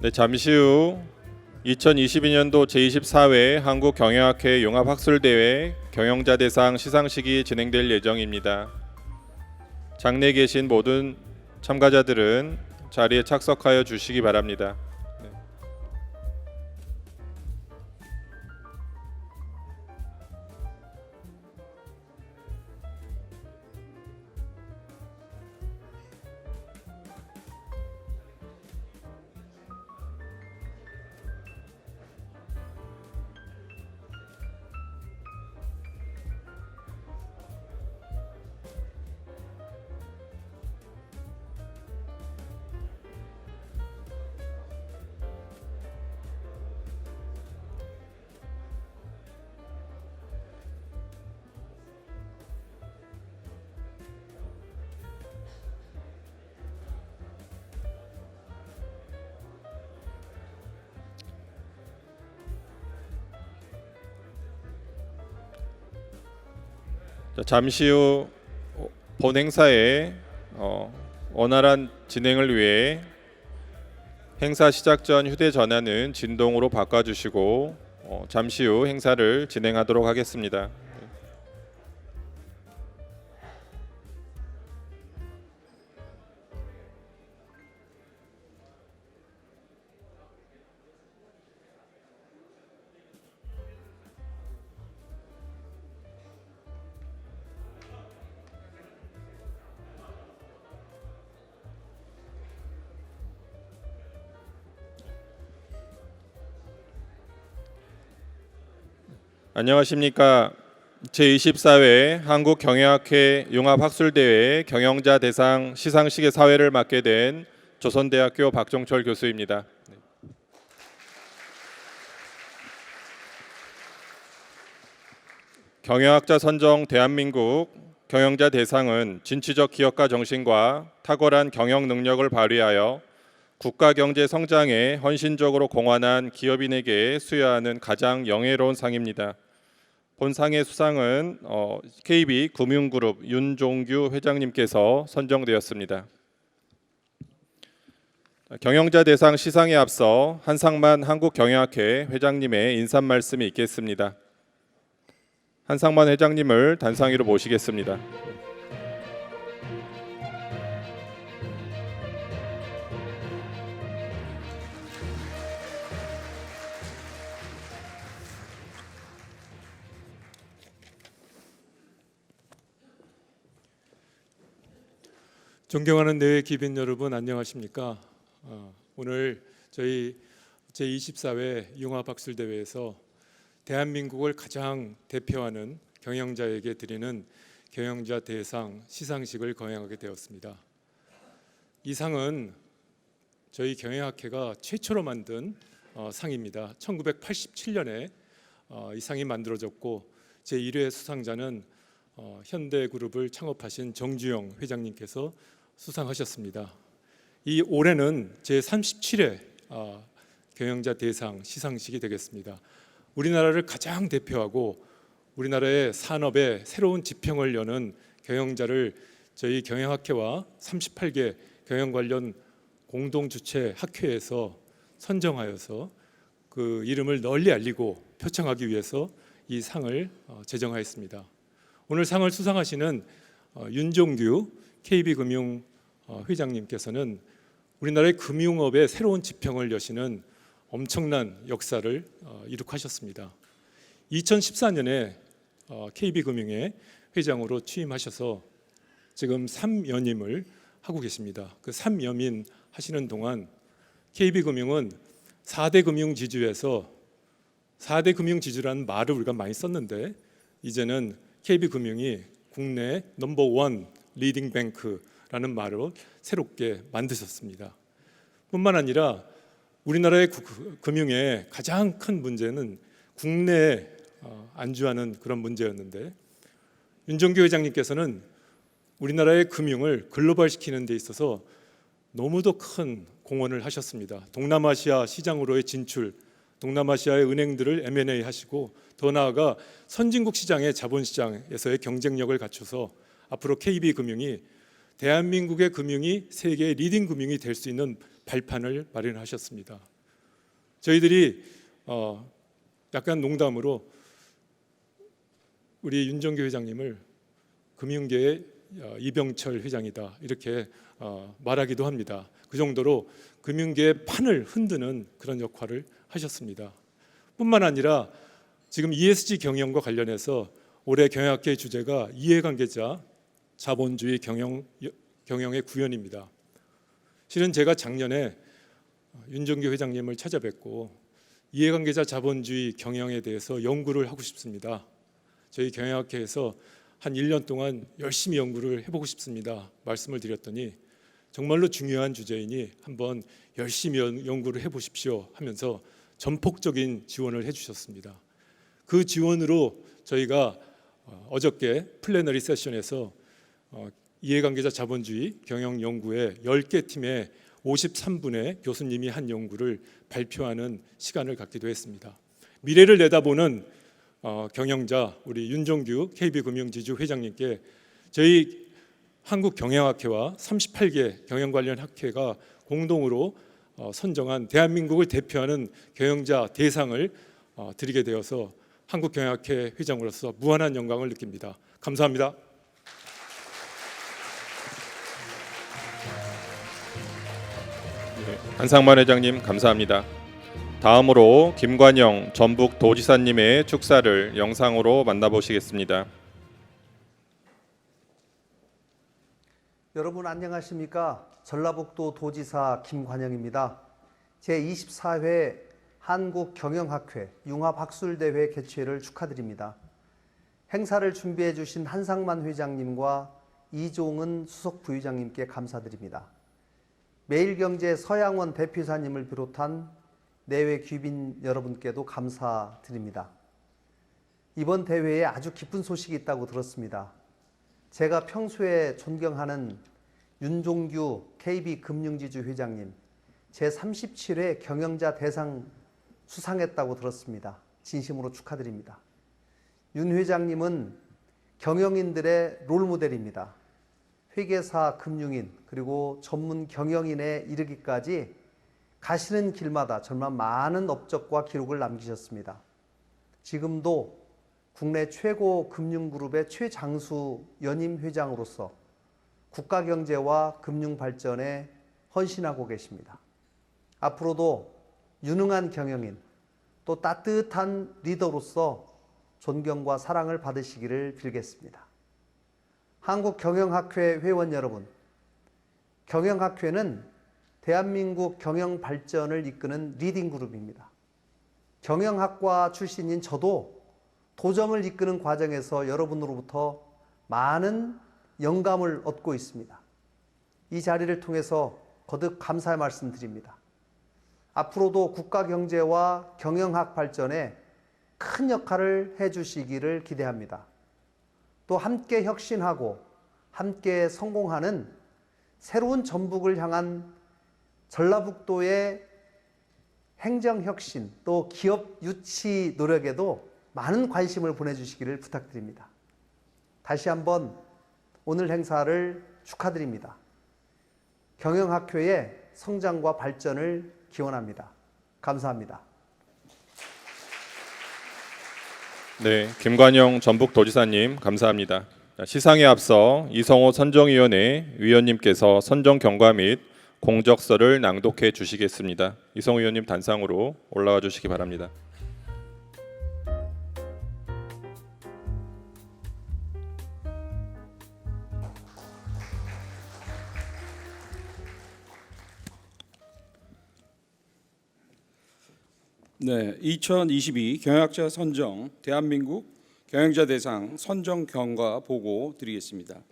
네, 잠시 후 2022년도 제24회 한국경영학회 융합학술대회 경영자대상 시상식이 진행될 예정입니다. 장내에 계신 모든 참가자들은 자리에 착석하여 주시기 바랍니다. 잠시 후 본 행사의 원활한 진행을 위해 행사 시작 전 휴대전화는 진동으로 바꿔주시고 잠시 후 행사를 진행하도록 하겠습니다. 안녕하십니까. 제24회 한국경영학회 융합학술대회 경영자 대상 시상식의 사회를 맡게 된 조선대학교 박종철 교수입니다. 경영학자 선정 대한민국 경영자 대상은 진취적 기업가 정신과 탁월한 경영 능력을 발휘하여 국가 경제 성장에 헌신적으로 공헌한 기업인에게 수여하는 가장 영예로운 상입니다. 본 상의 수상은 KB금융그룹 윤종규 회장님께서 선정되었습니다. 경영자 대상 시상에 앞서 한상만 한국경영학회 회장님의 인사 말씀이 있겠습니다. 한상만 회장님을 단상 위로 모시겠습니다. 존경하는 내외 귀빈 여러분, 안녕하십니까? 오늘 저희 제24회 융합학술대회에서 대한민국을 가장 대표하는 경영자에게 드리는 경영자 대상 시상식을 거행하게 되었습니다. 이 상은 저희 경영학회가 최초로 만든 상입니다. 1987년에 이 상이 만들어졌고 제1회 수상자는 현대그룹을 창업하신 정주영 회장님께서 수상하셨습니다. 이 올해는 제37회 경영자 대상 시상식이 되겠습니다. 우리나라를 가장 대표하고 우리나라의 산업에 새로운 지평을 여는 경영자를 저희 경영학회와 38개 경영 관련 공동 주최 학회에서 선정하여서 그 이름을 널리 알리고 표창하기 위해서 이 상을 제정하였습니다. 오늘 상을 수상하시는 윤종규 KB금융 회장님께서는 우리나라의 금융업의 새로운 지평을 여시는 엄청난 역사를 이룩하셨습니다. 2014년에 KB금융의 회장으로 취임하셔서 지금 3연임을 하고 계십니다. 그 3연임 하시는 동안 KB금융은 4대 금융지주에서 4대 금융지주라는 말을 우리가 많이 썼는데 이제는 KB금융이 국내 넘버원 리딩 뱅크라는 말을 새롭게 만드셨습니다. 뿐만 아니라 우리나라의 금융의 가장 큰 문제는 국내에 안주하는 그런 문제였는데 윤종규 회장님께서는 우리나라의 금융을 글로벌시키는 데 있어서 너무도 큰 공헌을 하셨습니다. 동남아시아 시장으로의 진출, 동남아시아의 은행들을 M&A 하시고 더 나아가 선진국 시장의 자본시장에서의 경쟁력을 갖춰서 앞으로 KB금융이 대한민국의 금융이 세계의 리딩 금융이 될 수 있는 발판을 마련하셨습니다. 저희들이 약간 농담으로 우리 윤정규 회장님을 금융계의 이병철 회장이다 이렇게 말하기도 합니다. 그 정도로 금융계의 판을 흔드는 그런 역할을 하셨습니다. 뿐만 아니라 지금 ESG 경영과 관련해서 올해 경영학회 주제가 이해관계자 자본주의 경영의 구현입니다. 실은 제가 작년에 윤정규 회장님을 찾아뵙고 이해관계자 자본주의 경영에 대해서 연구를 하고 싶습니다. 저희 경영학회에서 한 1년 동안 열심히 연구를 해보고 싶습니다. 말씀을 드렸더니 정말로 중요한 주제이니 한번 열심히 연구를 해보십시오 하면서 전폭적인 지원을 해주셨습니다. 그 지원으로 저희가 어저께 플래너리 세션에서 이해관계자 자본주의 경영연구의 10개 팀의 53분의 교수님이 한 연구를 발표하는 시간을 갖기도 했습니다. 미래를 내다보는 경영자 우리 윤정규 KB금융지주 회장님께 저희 한국경영학회와 38개 경영 관련 학회가 공동으로 선정한 대한민국을 대표하는 경영자 대상을 드리게 되어서 한국경영학회 회장으로서 무한한 영광을 느낍니다. 감사합니다. 한상만 회장님 감사합니다. 다음으로 김관영 전북도지사님의 축사를 영상으로 만나보시겠습니다. 여러분 안녕하십니까? 전라북도 도지사 김관영입니다. 제24회 한국경영학회 융합학술대회 개최를 축하드립니다. 행사를 준비해 주신 한상만 회장님과 이종은 수석부의장님께 감사드립니다. 매일경제 서양원 대표이사님을 비롯한 내외 귀빈 여러분께도 감사드립니다. 이번 대회에 아주 기쁜 소식이 있다고 들었습니다. 제가 평소에 존경하는 윤종규 KB금융지주 회장님 제37회 경영자 대상 수상했다고 들었습니다. 진심으로 축하드립니다. 윤 회장님은 경영인들의 롤모델입니다. 회계사, 금융인 그리고 전문 경영인에 이르기까지 가시는 길마다 정말 많은 업적과 기록을 남기셨습니다. 지금도 국내 최고 금융그룹의 최장수 연임 회장으로서 국가 경제와 금융 발전에 헌신하고 계십니다. 앞으로도 유능한 경영인 또 따뜻한 리더로서 존경과 사랑을 받으시기를 빌겠습니다. 한국경영학회 회원 여러분, 경영학회는 대한민국 경영 발전을 이끄는 리딩 그룹입니다. 경영학과 출신인 저도 도정을 이끄는 과정에서 여러분으로부터 많은 영감을 얻고 있습니다. 이 자리를 통해서 거듭 감사의 말씀 드립니다. 앞으로도 국가 경제와 경영학 발전에 큰 역할을 해주시기를 기대합니다. 또 함께 혁신하고 함께 성공하는 새로운 전북을 향한 전라북도의 행정혁신 또 기업 유치 노력에도 많은 관심을 보내주시기를 부탁드립니다. 다시 한번 오늘 행사를 축하드립니다. 경영학회의 성장과 발전을 기원합니다. 감사합니다. 네, 김관영 전북도지사님 감사합니다. 시상에 앞서 이성호 선정위원회 위원님께서 선정 경과 및 공적서를 낭독해 주시겠습니다. 이성호 위원님 단상으로 올라와 주시기 바랍니다. 네, 2022 경영학자 선정 대한민국 경영자 대상 선정 경과 보고 드리겠습니다.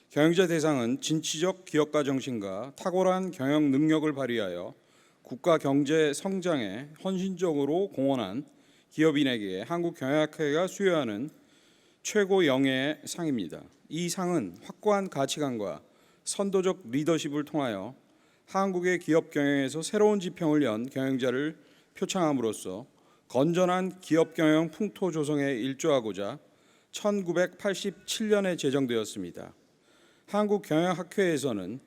경영자 대상은 진취적 기업가 정신과 탁월한 경영 능력을 발휘하여 국가 경제 성장에 헌신적으로 공헌한 기업인에게 한국경영학회가 수여하는 최고 영예의 상입니다. 이 상은 확고한 가치관과 선도적 리더십을 통하여 한국의 기업 경영에서 새로운 지평을 연 경영자를 표창함으로써 건전한 기업 경영 풍토 조성에 일조하고자 1987년에 제정되었습니다. 한국경영학회에서는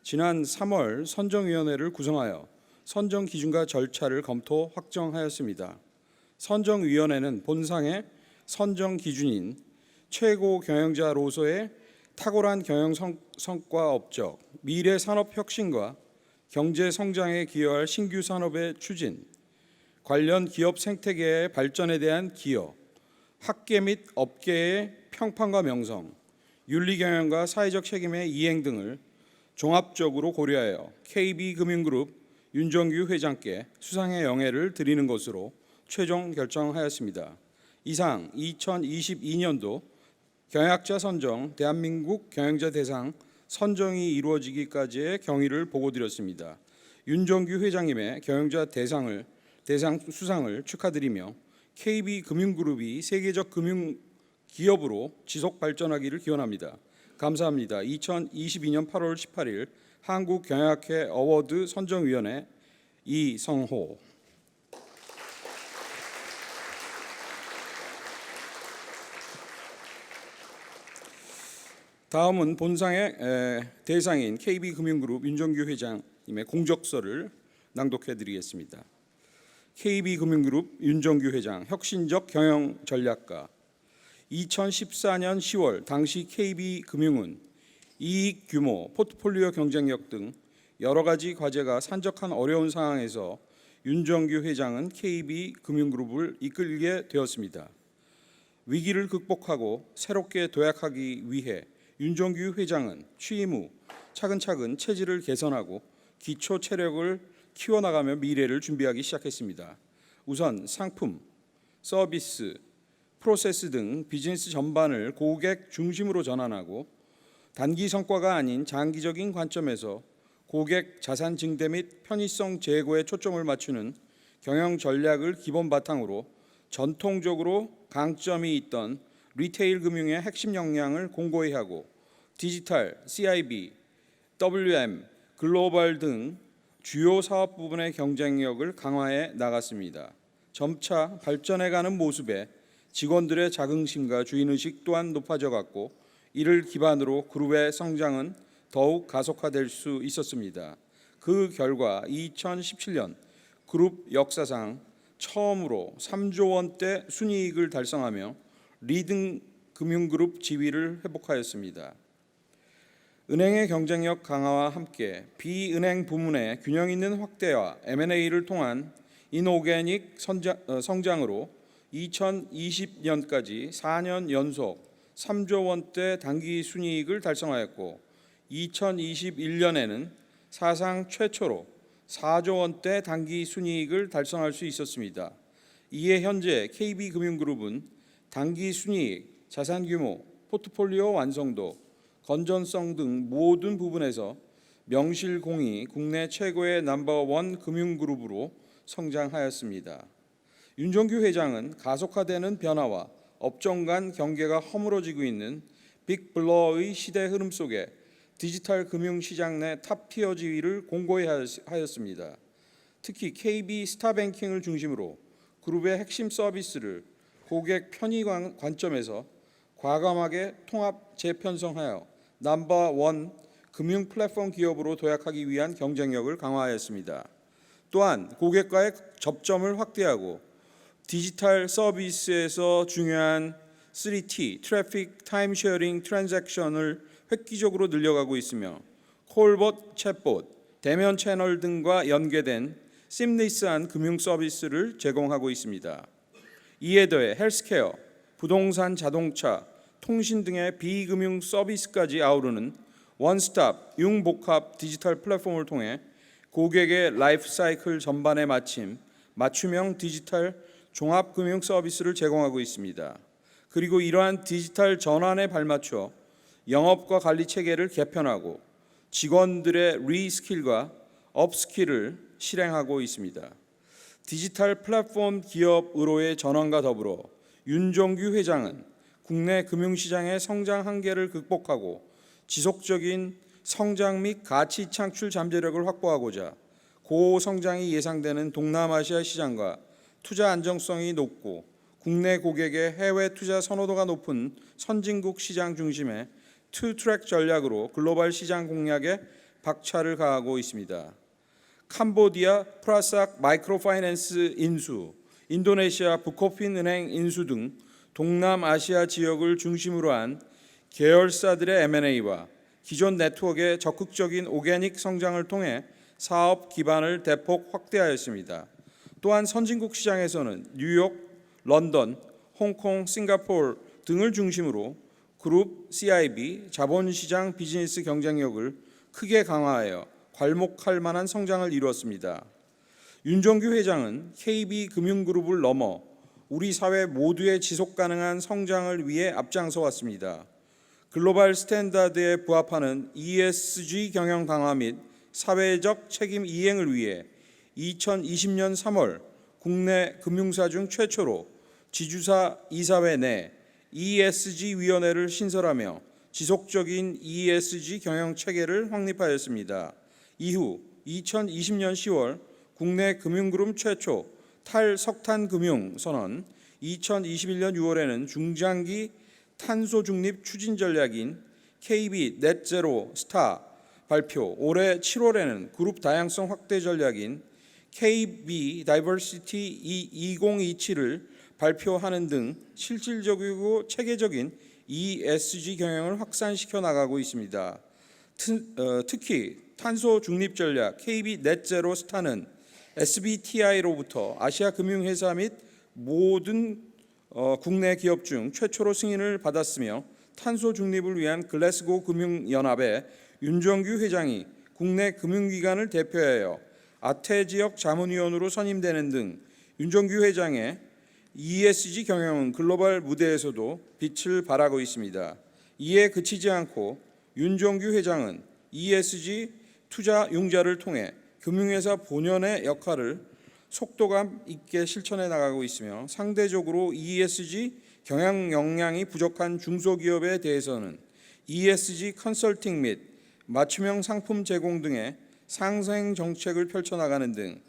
지난 3월 선정위원회를 구성하여 선정 기준과 절차를 검토 확정하였습니다. 선정위원회는 본상의 선정 기준인 최고 경영자로서의 탁월한 경영 성과 업적, 미래 산업 혁신과 경제 성장에 기여할 신규 산업의 추진, 관련 기업 생태계의 발전에 대한 기여, 학계 및 업계의 평판과 명성, 윤리 경영과 사회적 책임의 이행 등을 종합적으로 고려하여 KB금융그룹 윤정규 회장께 수상의 영예를 드리는 것으로 최종 결정하였습니다. 이상 2022년도 경영학자 선정 대한민국 경영자 대상 선정이 이루어지기까지의 경위를 보고드렸습니다. 윤정규 회장님의 경영자 대상 수상을 축하드리며 KB금융그룹이 세계적 금융 기업으로 지속 발전하기를 기원합니다. 감사합니다. 2022년 8월 18일 한국경영학회 어워드 선정위원회 이성호. 다음은 본상의 대상인 KB금융그룹 윤정규 회장님의 공적서를 낭독해 드리겠습니다. KB금융그룹 윤정규 회장, 혁신적 경영 전략가. 2014년 10월 당시 KB금융은 이익 규모, 포트폴리오 경쟁력 등 여러 가지 과제가 산적한 어려운 상황에서 윤정규 회장은 KB금융그룹을 이끌게 되었습니다. 위기를 극복하고 새롭게 도약하기 위해 윤정규 회장은 취임 후 차근차근 체질을 개선하고 기초 체력을 키워나가며 미래를 준비하기 시작했습니다. 우선 상품, 서비스, 프로세스 등 비즈니스 전반을 고객 중심으로 전환하고 단기 성과가 아닌 장기적인 관점에서 고객 자산 증대 및 편의성 제고에 초점을 맞추는 경영 전략을 기본 바탕으로 전통적으로 강점이 있던 리테일 금융의 핵심 역량을 공고히 하고 디지털, CIB, WM, 글로벌 등 주요 사업 부분의 경쟁력을 강화해 나갔습니다. 점차 발전해가는 모습에 직원들의 자긍심과 주인의식 또한 높아져 갔고 이를 기반으로 그룹의 성장은 더욱 가속화될 수 있었습니다. 그 결과 2017년 그룹 역사상 처음으로 3조 원대 순이익을 달성하며 리딩 금융그룹 지위를 회복하였습니다. 은행의 경쟁력 강화와 함께 비은행 부문의 균형 있는 확대와 M&A를 통한 인오게닉 성장으로 2020년까지 4년 연속 3조 원대 단기 순이익을 달성하였고 2021년에는 사상 최초로 4조 원대 단기 순이익을 달성할 수 있었습니다. 이에 현재 KB금융그룹은 단기 순이익, 자산 규모, 포트폴리오 완성도, 건전성 등 모든 부분에서 명실공히 국내 최고의 넘버원 금융그룹으로 성장하였습니다. 윤정규 회장은 가속화되는 변화와 업종 간 경계가 허물어지고 있는 빅블러의 시대 흐름 속에 디지털 금융시장 내 탑티어 지위를 공고히 하였습니다. 특히 KB 스타뱅킹을 중심으로 그룹의 핵심 서비스를 고객 편의 관점에서 과감하게 통합 재편성하여 넘버원 금융 플랫폼 기업으로 도약하기 위한 경쟁력을 강화하였습니다. 또한 고객과의 접점을 확대하고 디지털 서비스에서 중요한 3T, 트래픽, 타임 쉐어링, 트랜잭션을 획기적으로 늘려가고 있으며 콜봇, 챗봇, 대면 채널 등과 연계된 심리스한 금융 서비스를 제공하고 있습니다. 이에 더해 헬스케어, 부동산, 자동차, 통신 등의 비금융 서비스까지 아우르는 원스톱, 융복합 디지털 플랫폼을 통해 고객의 라이프 사이클 전반에 맞춤형 디지털 종합금융 서비스를 제공하고 있습니다. 그리고 이러한 디지털 전환에 발맞춰 영업과 관리 체계를 개편하고 직원들의 리스킬과 업스킬을 실행하고 있습니다. 디지털 플랫폼 기업으로의 전환과 더불어 윤정규 회장은 국내 금융시장의 성장 한계를 극복하고 지속적인 성장 및 가치 창출 잠재력을 확보하고자 고성장이 예상되는 동남아시아 시장과 투자 안정성이 높고 국내 고객의 해외 투자 선호도가 높은 선진국 시장 중심의 투 트랙 전략으로 글로벌 시장 공략에 박차를 가하고 있습니다. 캄보디아 프라삭 마이크로파이낸스 인수, 인도네시아 부코핀 은행 인수 등 동남아시아 지역을 중심으로 한 계열사들의 M&A와 기존 네트워크의 적극적인 오가닉 성장을 통해 사업 기반을 대폭 확대하였습니다. 또한 선진국 시장에서는 뉴욕, 런던, 홍콩, 싱가포르 등을 중심으로 그룹 CIB 자본시장 비즈니스 경쟁력을 크게 강화하여 괄목할 만한 성장을 이루었습니다. 윤종규 회장은 KB금융그룹을 넘어 우리 사회 모두의 지속가능한 성장을 위해 앞장서 왔습니다. 글로벌 스탠다드에 부합하는 ESG 경영 강화 및 사회적 책임 이행을 위해 2020년 3월 국내 금융사 중 최초로 지주사 이사회 내 ESG 위원회를 신설하며 지속적인 ESG 경영 체계를 확립하였습니다. 이후 2020년 10월 국내 금융그룹 최초 탈석탄 금융 선언, 2021년 6월에는 중장기 탄소 중립 추진 전략인 KB 넷제로 스타 발표, 올해 7월에는 그룹 다양성 확대 전략인 KB 다이버시티 2027을 발표하는 등 실질적이고 체계적인 ESG 경영을 확산시켜 나가고 있습니다. 특히 탄소 중립 전략 KB 넷제로 스타는 SBTi로부터 아시아 금융회사 및 모든 국내 기업 중 최초로 승인을 받았으며 탄소 중립을 위한 글래스고 금융연합의 윤종규 회장이 국내 금융기관을 대표하여 아태 지역 자문위원으로 선임되는 등 윤종규 회장의 ESG 경영은 글로벌 무대에서도 빛을 발하고 있습니다. 이에 그치지 않고 윤종규 회장은 ESG 투자 융자를 통해 금융회사 본연의 역할을 속도감 있게 실천해 나가고 있으며 상대적으로 ESG 경영 역량이 부족한 중소기업에 대해서는 ESG 컨설팅 및 맞춤형 상품 제공 등의 상생 정책을 펼쳐나가는 등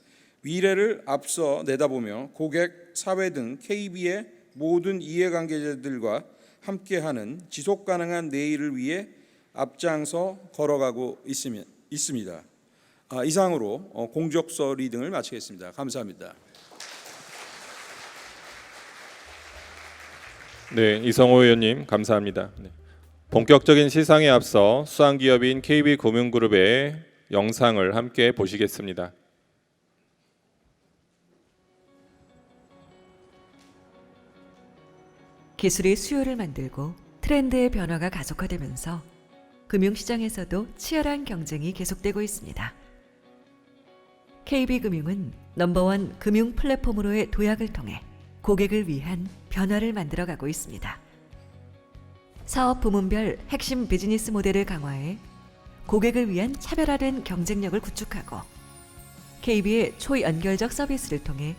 미래를 앞서 내다보며 고객, 사회 등 KB의 모든 이해관계자들과 함께하는 지속가능한 내일을 위해 앞장서 걸어가고 있습니다. 이상으로 공적서 리딩을 마치겠습니다. 감사합니다. 네, 이성호 의원님 감사합니다. 네. 본격적인 시상에 앞서 수상기업인 KB금융그룹의 영상을 함께 보시겠습니다. 기술이 수요를 만들고 트렌드의 변화가 가속화되면서 금융시장에서도 치열한 경쟁이 계속되고 있습니다. KB금융은 넘버원 금융 플랫폼으로의 도약을 통해 고객을 위한 변화를 만들어가고 있습니다. 사업 부문별 핵심 비즈니스 모델을 강화해 고객을 위한 차별화된 경쟁력을 구축하고 KB의 초연결적 서비스를 통해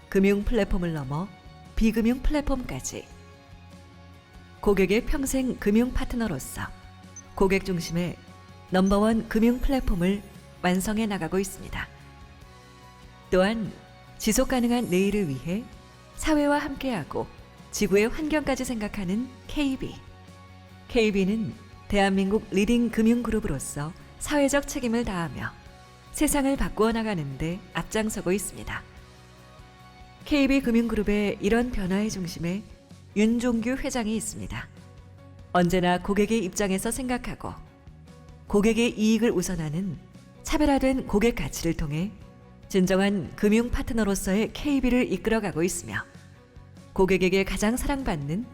금융 플랫폼을 넘어 비금융 플랫폼까지 고객의 평생 금융 파트너로서 고객 중심의 넘버원 금융 플랫폼을 완성해 나가고 있습니다. 또한 지속 가능한 내일을 위해 사회와 함께하고 지구의 환경까지 생각하는 KB. KB는 대한민국 리딩 금융그룹으로서 사회적 책임을 다하며 세상을 바꾸어 나가는 데 앞장서고 있습니다. KB금융그룹의 이런 변화의 중심에 윤종규 회장이 있습니다. 언제나 고객의 입장에서 생각하고 고객의 이익을 우선하는 차별화된 고객 가치를 통해 진정한 금융 파트너로서의 KB를 이끌어가고 있으며 고객에게 가장 사랑받는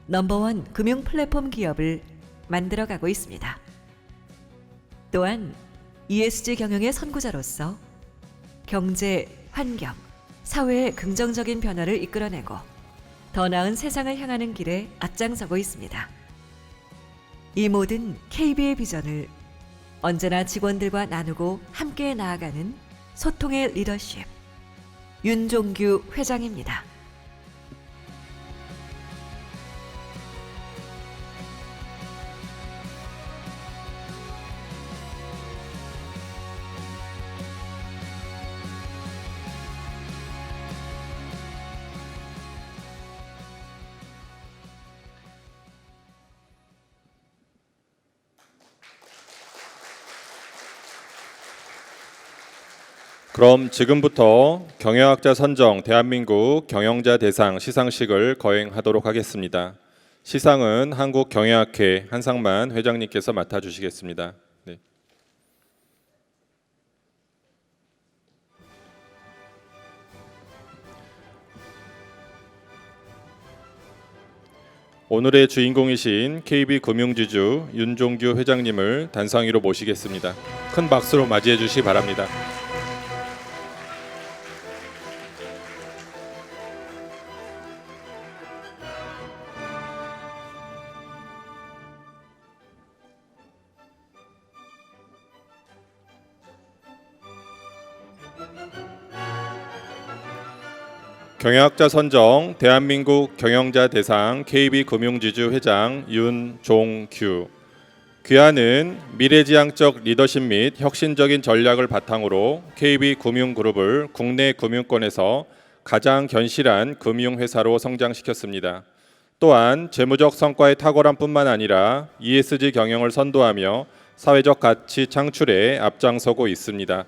넘버원 금융 플랫폼 기업을 만들어가고 있습니다. 또한 ESG 경영의 선구자로서 경제, 환경, 사회의 긍정적인 변화를 이끌어내고 더 나은 세상을 향하는 길에 앞장서고 있습니다. 이 모든 KB의 비전을 언제나 직원들과 나누고 함께 나아가는 소통의 리더십, 윤종규 회장입니다. 그럼 지금부터 경영학자 선정 대한민국 경영자 대상 시상식을 거행하도록 하겠습니다. 시상은 한국경영학회 한상만 회장님께서 맡아주시겠습니다. 네. 오늘의 주인공이신 KB금융지주 윤종규 회장님을 단상 위로 모시겠습니다. 큰 박수로 맞이해 주시기 바랍니다. 경영학자 선정 대한민국 경영자 대상 KB금융지주 회장 윤종규. 귀하는 미래지향적 리더십 및 혁신적인 전략을 바탕으로 KB금융그룹을 국내 금융권에서 가장 견실한 금융회사로 성장시켰습니다. 또한 재무적 성과의 탁월함 뿐만 아니라 ESG 경영을 선도하며 사회적 가치 창출에 앞장서고 있습니다.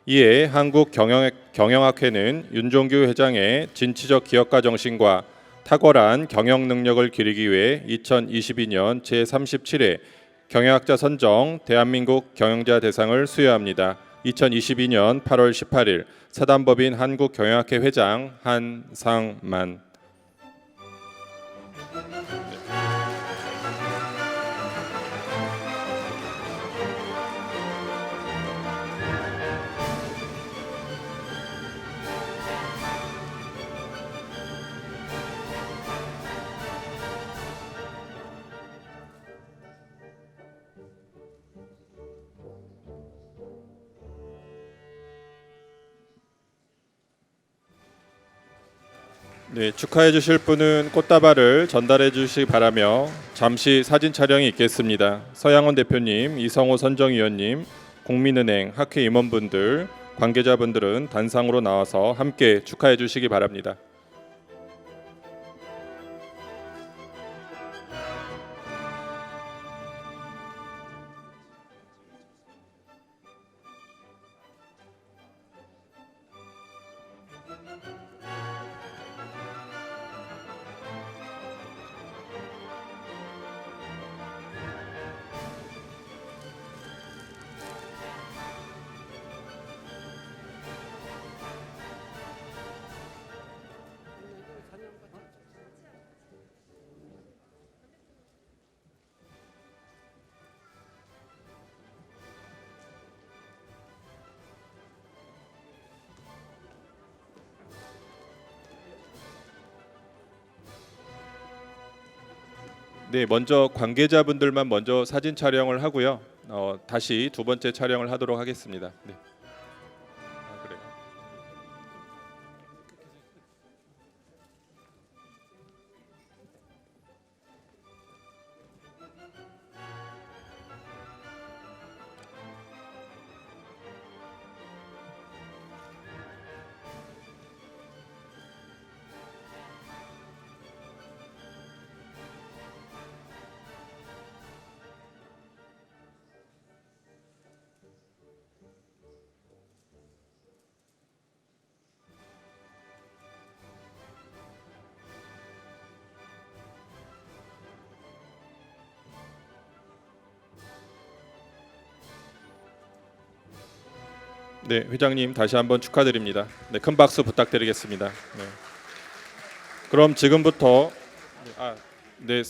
이에 한국경영학회는 윤종규 회장의 진취적 기업가 정신과 탁월한 경영 능력을 기리기 위해 2022년 제37회 경영학자 선정 대한민국 경영자 대상을 수여합니다. 2022년 8월 18일 사단법인 한국경영학회 회장 한상만. 네, 축하해 주실 분은 꽃다발을 전달해 주시기 바라며 잠시 사진 촬영이 있겠습니다. 서양원 대표님, 이성호 선정위원님, 국민은행 학회 임원분들, 관계자분들은 단상으로 나와서 함께 축하해 주시기 바랍니다. 네, 먼저 관계자분들만 먼저 사진 촬영을 하고요. 다시 두 번째 촬영을 하도록 하겠습니다. 네. 그래요. 네, 회장님 다시 한번 축하드립니다. 네, 큰 박수 부탁드리겠습니다. 네. 그럼 지금부터 네,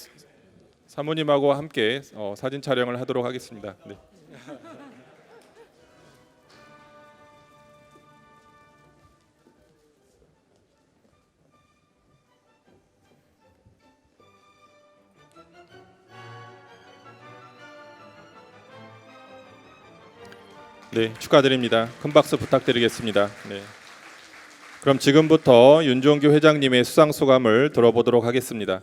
사모님하고 함께 사진 촬영을 하도록 하겠습니다. 네. 네, 축하드립니다. 큰 박수 부탁드리겠습니다. 네. 그럼 지금부터 윤종규 회장님의 수상 소감을 들어보도록 하겠습니다.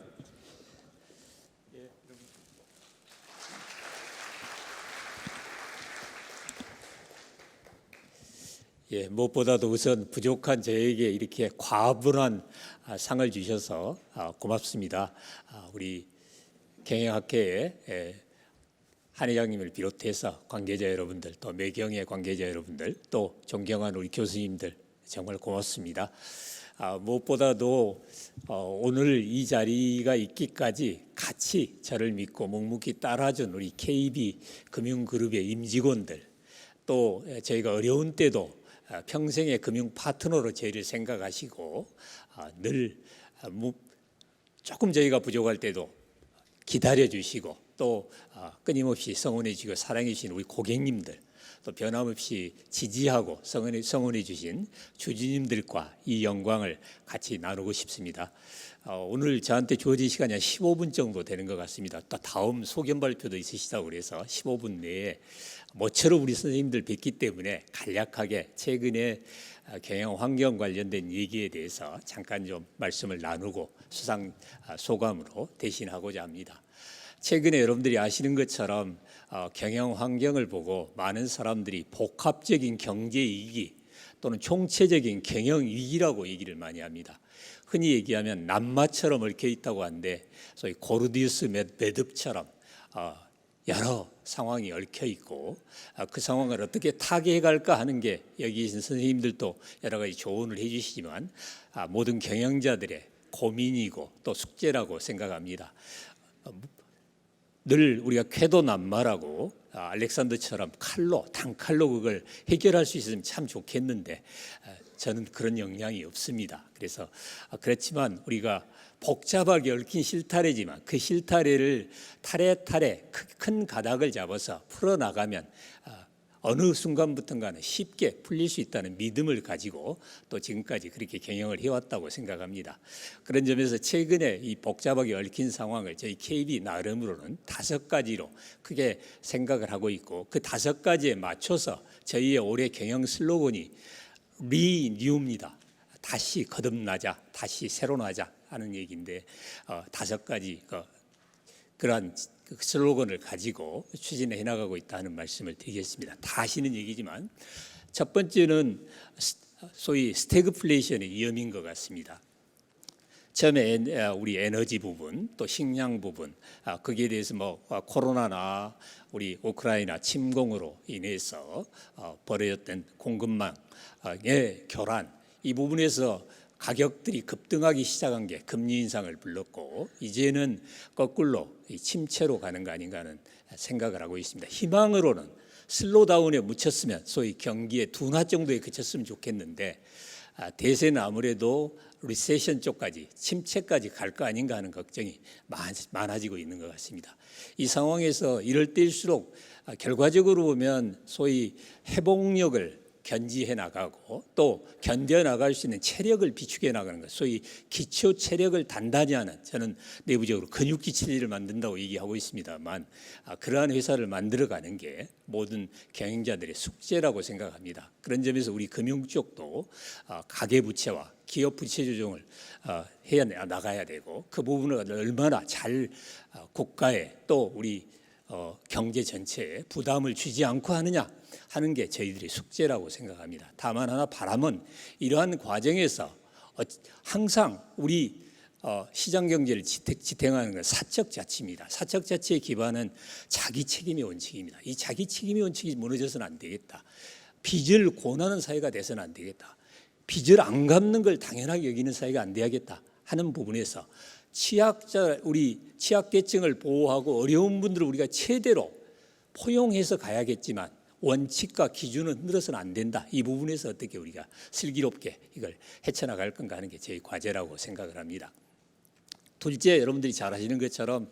예, 무엇보다도 우선 부족한 저에게 이렇게 과분한 상을 주셔서 고맙습니다. 우리 경영학회에 한 회장님을 비롯해서 관계자 여러분들, 또 매경의 관계자 여러분들, 또 존경하는 우리 교수님들 정말 고맙습니다. 무엇보다도 오늘 이 자리가 있기까지 같이 저를 믿고 묵묵히 따라준 우리 KB 금융그룹의 임직원들, 또 저희가 어려운 때도 평생의 금융 파트너로 저희를 생각하시고 늘 조금 저희가 부족할 때도 기다려 주시고 또 끊임없이 성원해 주시고 사랑해 주신 우리 고객님들, 또 변함없이 지지하고 성원해 주신 주주님들과 이 영광을 같이 나누고 싶습니다. 오늘 저한테 주어진 시간이 한 15분 정도 되는 것 같습니다. 또 다음 소견 발표도 있으시다고 그래서 15분 내에 모처럼 우리 선생님들 뵙기 때문에 간략하게 최근에 경영 환경 관련된 얘기에 대해서 잠깐 좀 말씀을 나누고 수상 소감으로 대신하고자 합니다. 최근에 여러분들이 아시는 것처럼 경영 환경을 보고 많은 사람들이 복합적인 경제 위기 또는 총체적인 경영 위기라고 얘기를 많이 합니다. 흔히 얘기하면 낱마처럼 얽혀 있다고 하는데 소위 고르디우스 매듭처럼 여러 상황이 얽혀 있고 그 상황을 어떻게 타개해 갈까 하는 게 여기 계신 선생님들도 여러 가지 조언을 해주시지만 모든 경영자들의 고민이고 또 숙제라고 생각합니다. 늘 우리가 쾌도난마라고 알렉산더처럼 단칼로 그걸 해결할 수 있으면 참 좋겠는데 저는 그런 역량이 없습니다. 그래서 그렇지만 우리가 복잡하게 얽힌 실타래지만 그 실타래를 타래타래 큰 가닥을 잡아서 풀어나가면 어느 순간부터인가는 쉽게 풀릴 수 있다는 믿음을 가지고 또 지금까지 그렇게 경영을 해왔다고 생각합니다. 그런 점에서 최근에 이 복잡하게 얽힌 상황을 저희 KB 나름으로는 5가지로 크게 생각을 하고 있고 그 5가지에 맞춰서 저희의 올해 경영 슬로건이 리뉴입니다. 다시 거듭나자, 다시 새로 나자 하는 얘기인데 5가지 그러한 슬로건을 가지고 추진해 나가고 있다는 말씀을 드리겠습니다. 다 아시는 얘기지만 첫 번째는 소위 스태그플레이션의 위험인 것 같습니다. 처음에 우리 에너지 부분 또 식량 부분 거기에 대해서 코로나나 우리 우크라이나 침공으로 인해서 벌어졌던 공급망의 교란 이 부분에서 가격들이 급등하기 시작한 게 금리 인상을 불렀고 이제는 거꾸로 침체로 가는 거 아닌가 하는 생각을 하고 있습니다. 희망으로는 슬로다운에 묻혔으면 소위 경기의 둔화 정도에 그쳤으면 좋겠는데 대세는 아무래도 리세션 쪽까지 침체까지 갈 거 아닌가 하는 걱정이 많아지고 있는 것 같습니다. 이 상황에서 이럴 때일수록 결과적으로 보면 소위 회복력을 견지해 나가고 또 견뎌 나갈 수 있는 체력을 비축해 나가는 것, 소위 기초 체력을 단단히 하는 저는 내부적으로 근육기체를 만든다고 얘기하고 있습니다만 그러한 회사를 만들어가는 게 모든 경영자들의 숙제라고 생각합니다. 그런 점에서 우리 금융 쪽도 가계부채와 기업 부채 조정을 해야 나가야 되고 그 부분을 얼마나 잘 국가에 또 우리 경제 전체에 부담을 주지 않고 하느냐 하는 게 저희들의 숙제라고 생각합니다. 다만 하나 바람은 이러한 과정에서 항상 우리 시장 경제를 지탱하는 건 사적 자치입니다. 사적 자치의 기반은 자기 책임의 원칙입니다. 이 자기 책임의 원칙이 무너져서는 안 되겠다. 빚을 고하는 사회가 돼서는 안 되겠다. 빚을 안 갚는 걸 당연하게 여기는 사회가 안 돼야겠다 하는 부분에서 우리 취약계층을 보호하고 어려운 분들을 우리가 최대로 포용해서 가야겠지만 원칙과 기준은 흔들어서는 안 된다. 이 부분에서 어떻게 우리가 슬기롭게 이걸 헤쳐나갈 건가 하는 게 저희 과제라고 생각을 합니다. 둘째, 여러분들이 잘 아시는 것처럼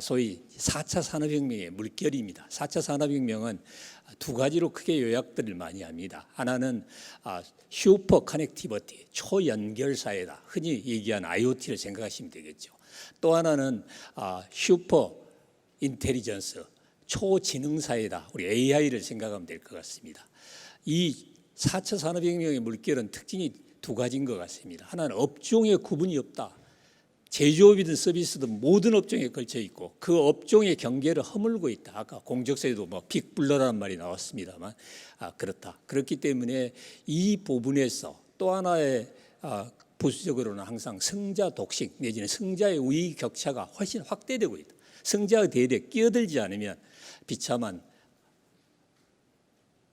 소위 4차 산업혁명의 물결입니다. 4차 산업혁명은 2가지로 크게 요약들을 많이 합니다. 하나는 슈퍼 커넥티비티, 초연결 사회다. 흔히 얘기하는 IoT를 생각하시면 되겠죠. 또 하나는 슈퍼 인텔리전스, 초지능 사회다. 우리 AI를 생각하면 될 것 같습니다. 이 4차 산업혁명의 물결은 특징이 2가지인 것 같습니다. 하나는 업종의 구분이 없다. 제조업이든 서비스든 모든 업종에 걸쳐 있고 그 업종의 경계를 허물고 있다. 아까 공적세도 빅블러라는 말이 나왔습니다만 그렇다. 그렇기 때문에 이 부분에서 또 하나의 보수적으로는 항상 승자 독식 내지는 승자의 우위 격차가 훨씬 확대되고 있다. 성장의 대열에 끼어들지 않으면 비참한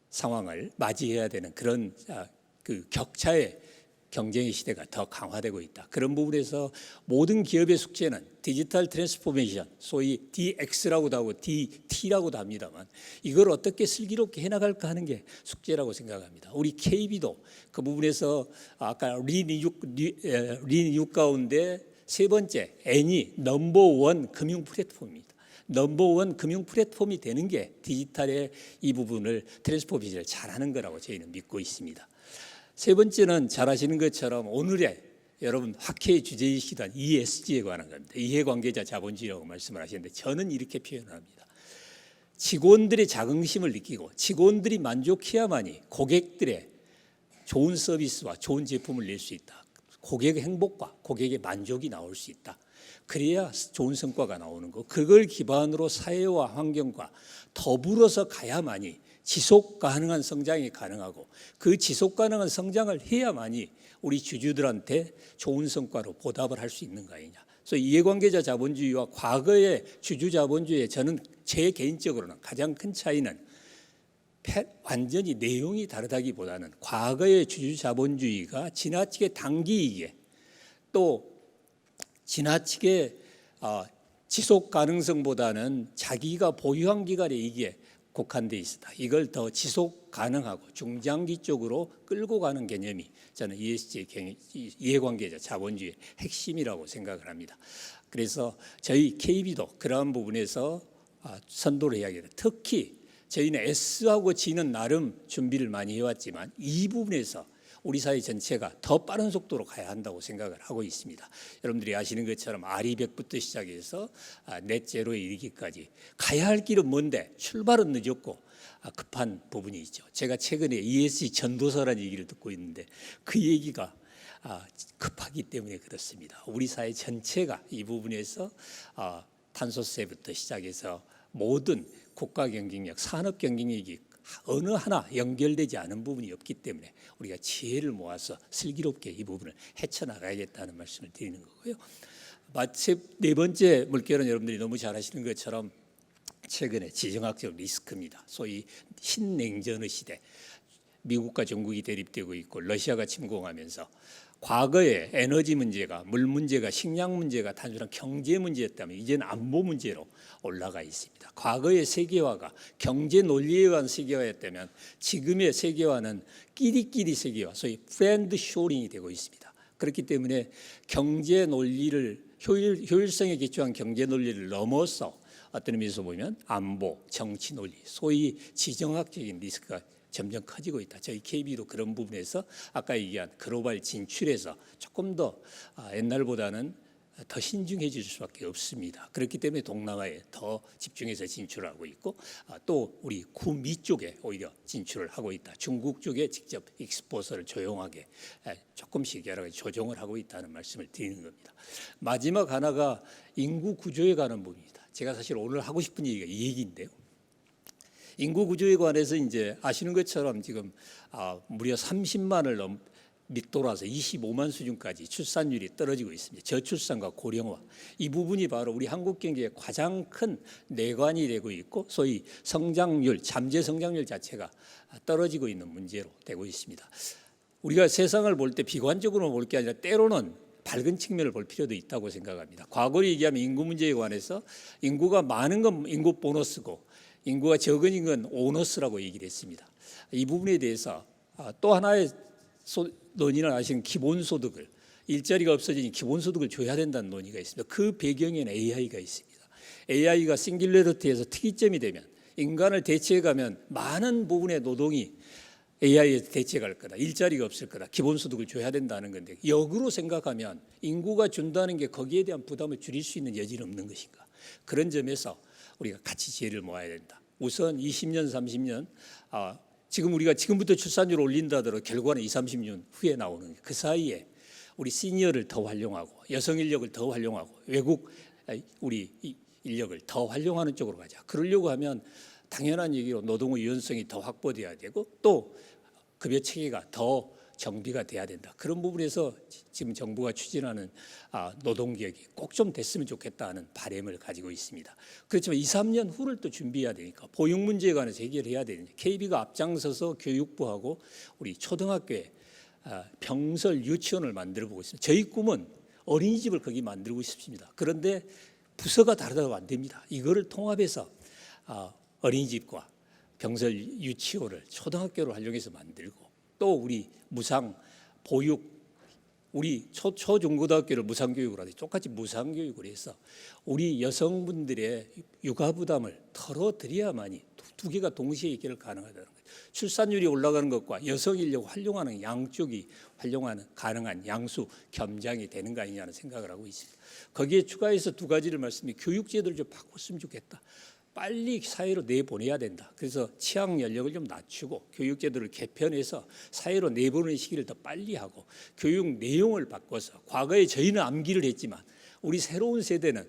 상황을 맞이해야 되는 그런 그 격차의 경쟁의 시대가 더 강화되고 있다. 그런 부분에서 모든 기업의 숙제는 디지털 트랜스포메이션, 소위 DX라고도 하고 DT라고도 합니다만 이걸 어떻게 슬기롭게 해나갈까 하는 게 숙제라고 생각합니다. 우리 KB도 그 부분에서 아까 리뉴 가운데 세 번째 N이 넘버원 금융 플랫폼입니다. 넘버원 금융 플랫폼이 되는 게 디지털의 이 부분을 트랜스포메이션을 잘하는 거라고 저희는 믿고 있습니다. 세 번째는 잘 아시는 것처럼 오늘의 여러분 학회의 주제이시던 ESG에 관한 겁니다. 이해관계자 자본주의라고 말씀을 하시는데 저는 이렇게 표현합니다. 직원들의 자긍심을 느끼고 직원들이 만족해야만이 고객들의 좋은 서비스와 좋은 제품을 낼 수 있다. 고객의 행복과 고객의 만족이 나올 수 있다. 그래야 좋은 성과가 나오는 거. 그걸 기반으로 사회와 환경과 더불어서 가야만이 지속 가능한 성장이 가능하고 그 지속 가능한 성장을 해야만이 우리 주주들한테 좋은 성과로 보답을 할 수 있는 거 아니냐. 그래서 이해관계자 자본주의와 과거의 주주 자본주의에 저는 제 개인적으로는 가장 큰 차이는 완전히 내용이 다르다기보다는 과거의 주주 자본주의가 지나치게 단기이기에 또 지나치게 지속 가능성보다는 자기가 보유한 기간에 이게 국한돼 있었다. 이걸 더 지속 가능하고 중장기 쪽으로 끌고 가는 개념이 저는 ESG 이해관계자 자본주의의 핵심이라고 생각을 합니다. 그래서 저희 KB도 그러한 부분에서 선도를 해야겠다. 특히 저희는 S하고 G는 나름 준비를 많이 해왔지만 이 부분에서 우리 사회 전체가 더 빠른 속도로 가야 한다고 생각을 하고 있습니다. 여러분들이 아시는 것처럼 RE100부터 시작해서 넷제로에 이르기까지 가야 할 길은 먼데 출발은 늦었고 급한 부분이 있죠. 제가 최근에 ESG 전도서라는 얘기를 듣고 있는데 그 얘기가 급하기 때문에 그렇습니다. 우리 사회 전체가 이 부분에서 탄소세부터 시작해서 모든 국가 경쟁력, 산업 경쟁력이 어느 하나 연결되지 않은 부분이 없기 때문에 우리가 지혜를 모아서 슬기롭게 이 부분을 헤쳐나가야겠다는 말씀을 드리는 거고요. 네 번째 물결은 여러분들이 너무 잘 아시는 것처럼 최근에 지정학적 리스크입니다. 소위 신냉전의 시대. 미국과 중국이 대립되고 있고 러시아가 침공하면서 과거에 에너지 문제가 물 문제가 식량 문제가 단순한 경제 문제였다면 이제는 안보 문제로 올라가 있습니다. 과거의 세계화가 경제 논리에 의한 세계화였다면 지금의 세계화는 끼리끼리 세계화, 소위 프렌드 쇼링이 되고 있습니다. 그렇기 때문에 경제 논리를 효율성에 기초한 경제 논리를 넘어서 어떤 의미에서 보면 안보, 정치 논리, 소위 지정학적인 리스크가 점점 커지고 있다. 저희 KB도 그런 부분에서 아까 얘기한 글로벌 진출에서 조금 더 옛날보다는 더 신중해질 수밖에 없습니다. 그렇기 때문에 동남아에 더 집중해서 진출하고 있고 또 우리 구미 쪽에 오히려 진출을 하고 있다. 중국 쪽에 직접 익스포서를 조용하게 조금씩 여러 가지 조정을 하고 있다는 말씀을 드리는 겁니다. 마지막 하나가 인구 구조에 관한 부분입니다. 제가 사실 오늘 하고 싶은 얘기가 이 얘기인데요. 인구 구조에 관해서 이제 아시는 것처럼 지금 무려 30만을 밑돌아서 25만 수준까지 출산율이 떨어지고 있습니다. 저출산과 고령화 이 부분이 바로 우리 한국 경제의 가장 큰 내관이 되고 있고 소위 성장률, 잠재 성장률 자체가 떨어지고 있는 문제로 되고 있습니다. 우리가 세상을 볼 때 비관적으로 볼 게 아니라 때로는 밝은 측면을 볼 필요도 있다고 생각합니다. 과거로 얘기하면 인구 문제에 관해서 인구가 많은 건 인구 보너스고 인구가 적은 건 오너스라고 얘기를 했습니다. 이 부분에 대해서 또 하나의 논의는 아시는 기본소득을 일자리가 없어지니 기본소득을 줘야 된다는 논의가 있습니다. 그 배경에는 AI가 있습니다. AI가 싱귤러리티에서 특이점이 되면 인간을 대체해가면 많은 부분의 노동이 AI에 대체갈 거다. 일자리가 없을 거다. 기본소득을 줘야 된다는 건데 역으로 생각하면 인구가 준다는 게 거기에 대한 부담을 줄일 수 있는 여지는 없는 것인가. 그런 점에서 우리가 같이 지혜를 모아야 된다. 우선 20년, 30년 지금 우리가 지금부터 출산율을 올린다 하더라도 결과는 20, 30년 후에 나오는 그 사이에 우리 시니어를 더 활용하고 여성 인력을 더 활용하고 외국 우리 인력을 더 활용하는 쪽으로 가자. 그러려고 하면 당연한 얘기로 노동의 유연성이 더 확보돼야 되고 또 급여 체계가 더 정비가 돼야 된다. 그런 부분에서 지금 정부가 추진하는 노동개혁이 꼭 좀 됐으면 좋겠다는 바람을 가지고 있습니다. 그렇지만 2, 3년 후를 또 준비해야 되니까 보육 문제에 관해서 해결해야 되는데 KB가 앞장서서 교육부하고 우리 초등학교에 병설 유치원을 만들어 보고 있습니다. 저희 꿈은 어린이집을 거기 만들고 싶습니다. 그런데 부서가 다르다고 안 됩니다. 이거를 통합해서 어린이집과 병설 유치원을 초등학교로 활용해서 만들고 또 우리 무상 보육 우리 초중고등학교를 무상교육으로 하듯이 똑같이 무상교육을 해서 우리 여성분들의 육아 부담을 털어드려야만이 두 개가 동시에 해결 가능하다는 거죠. 출산율이 올라가는 것과 여성 인력 활용하는 양쪽이 활용하는 가능한 양수 겸장이 되는 거 아니냐는 생각을 하고 있습니다. 거기에 추가해서 두 가지를 말씀드리면 교육제도를 좀 바꿨으면 좋겠다. 빨리 사회로 내보내야 된다. 그래서 취학 연령을 좀 낮추고 교육제도를 개편해서 사회로 내보내는 시기를 더 빨리 하고 교육 내용을 바꿔서 과거에 저희는 암기를 했지만 우리 새로운 세대는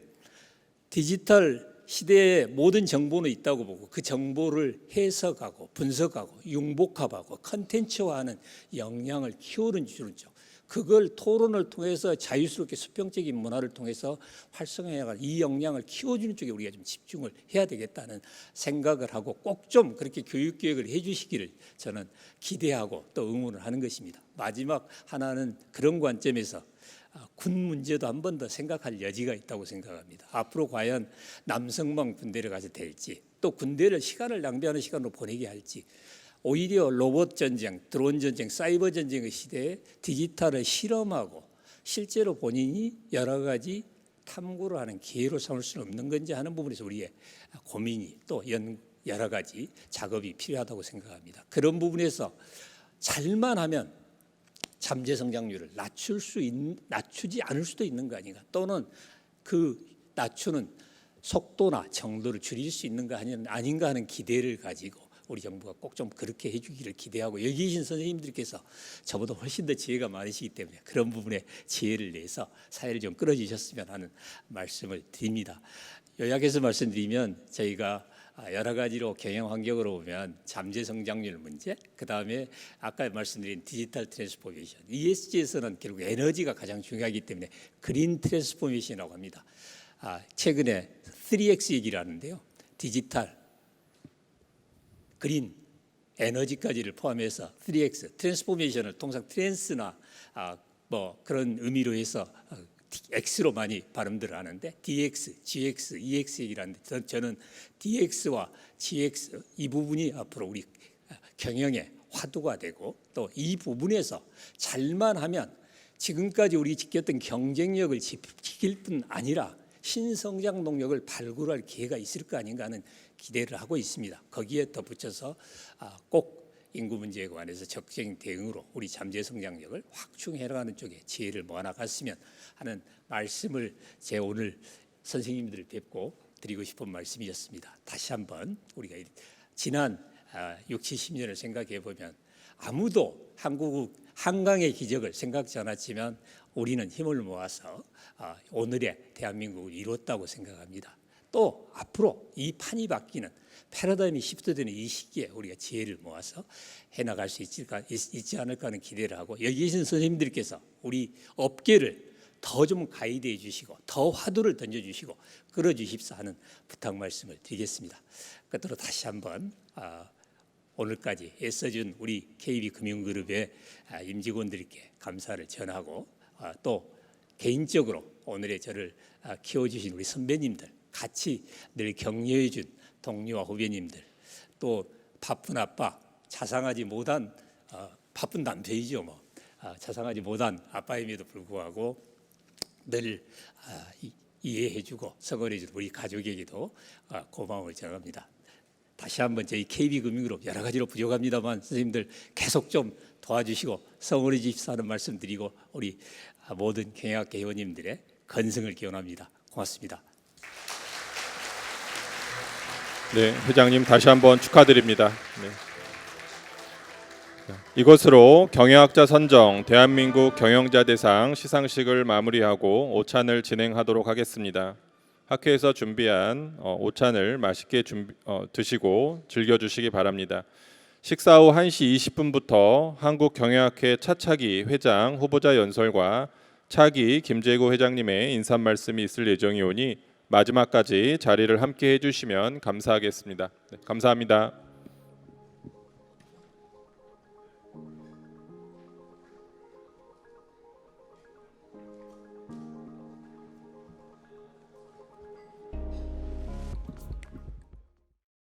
디지털 시대에 모든 정보는 있다고 보고 그 정보를 해석하고 분석하고 융복합하고 컨텐츠화하는 역량을 키우는 쪽 그걸 토론을 통해서 자유스럽게 수평적인 문화를 통해서 활성화해가는 이 역량을 키워주는 쪽에 우리가 좀 집중을 해야 되겠다는 생각을 하고 꼭 좀 그렇게 교육계획을 해주시기를 저는 기대하고 또 응원을 하는 것입니다. 마지막 하나는 그런 관점에서 군 문제도 한 번 더 생각할 여지가 있다고 생각합니다. 앞으로 과연 남성만 군대를 가서 될지 또 군대를 시간을 낭비하는 시간으로 보내게 할지 오히려 로봇 전쟁, 드론 전쟁, 사이버 전쟁의 시대에 디지털을 실험하고 실제로 본인이 여러 가지 탐구를 하는 기회로 삼을 수는 없는 건지 하는 부분에서 우리의 고민이 또 여러 가지 작업이 필요하다고 생각합니다. 그런 부분에서 잘만 하면 잠재 성장률을 낮추지 않을 수도 있는 거 아닌가 또는 그 낮추는 속도나 정도를 줄일 수 있는 거 아닌가 하는 기대를 가지고 우리 정부가 꼭 좀 그렇게 해주기를 기대하고 여기 계신 선생님들께서 저보다 훨씬 더 지혜가 많으시기 때문에 그런 부분에 지혜를 내서 사회를 좀 끌어주셨으면 하는 말씀을 드립니다. 요약해서 말씀드리면 저희가 여러 가지로 경영 환경으로 보면 잠재 성장률 문제, 그 다음에 아까 말씀드린 디지털 트랜스포메이션, ESG에서는 결국 에너지가 가장 중요하기 때문에 그린 트랜스포메이션이라고 합니다. 최근에 3X 얘기를 하는데요. 디지털, 그린, 에너지까지를 포함해서 3X, 트랜스포메이션을 통상 트랜스나 뭐 그런 의미로 해서 X로 많이 발음들을 하는데 DX, GX, EX 얘기를 하는데 저는 DX와 GX 이 부분이 앞으로 우리 경영의 화두가 되고 또 이 부분에서 잘만 하면 지금까지 우리 지켰던 경쟁력을 지킬 뿐 아니라 신성장 동력을 발굴할 기회가 있을 거 아닌가 하는 기대를 하고 있습니다. 거기에 덧붙여서 꼭 인구 문제에 관해서 적극적인 대응으로 우리 잠재 성장력을 확충해나가는 쪽에 지혜를 모아나갔으면 하는 말씀을 제 오늘 선생님들을 뵙고 드리고 싶은 말씀이었습니다. 다시 한번 우리가 지난 6, 70년을 생각해 보면 아무도 한국 한강의 기적을 생각지 않았지만 우리는 힘을 모아서 오늘의 대한민국을 이뤘다고 생각합니다. 또 앞으로 이 판이 바뀌는 패러다임이 시프트되는 이 시기에 우리가 지혜를 모아서 해나갈 수 있지 않을까 하는 기대를 하고 여기 계신 선생님들께서 우리 업계를 더 좀 가이드해 주시고 더 화두를 던져주시고 끌어주십사 하는 부탁 말씀을 드리겠습니다. 끝으로 다시 한번 오늘까지 애써준 우리 KB금융그룹의 임직원들께 감사를 전하고 또 개인적으로 오늘의 저를 키워주신 우리 선배님들 같이 늘 격려해준 동료와 후배님들 또 바쁜 아빠 자상하지 못한 바쁜 남편이죠 뭐 자상하지 못한 아빠임에도 불구하고 늘 이해해주고 성원해주는 우리 가족에게도 고마움을 전합니다. 다시 한번 저희 KB금융그룹 여러 가지로 부족합니다만 선생님들 계속 좀 도와주시고 성원해 주십사 하는 말씀 드리고 우리 모든 경영학계 회원님들의 건승을 기원합니다. 고맙습니다. 네, 회장님 다시 한번 축하드립니다. 네. 이것으로 경영학자 선정 대한민국 경영자 대상 시상식을 마무리하고 오찬을 진행하도록 하겠습니다. 학회에서 준비한 오찬을 맛있게 드시고 즐겨주시기 바랍니다. 식사 후 1시 20분부터 한국경영학회 차차기 회장 후보자 연설과 차기 김재구 회장님의 인사 말씀이 있을 예정이오니 마지막까지 자리를 함께 해주시면 감사하겠습니다. 네, 감사합니다.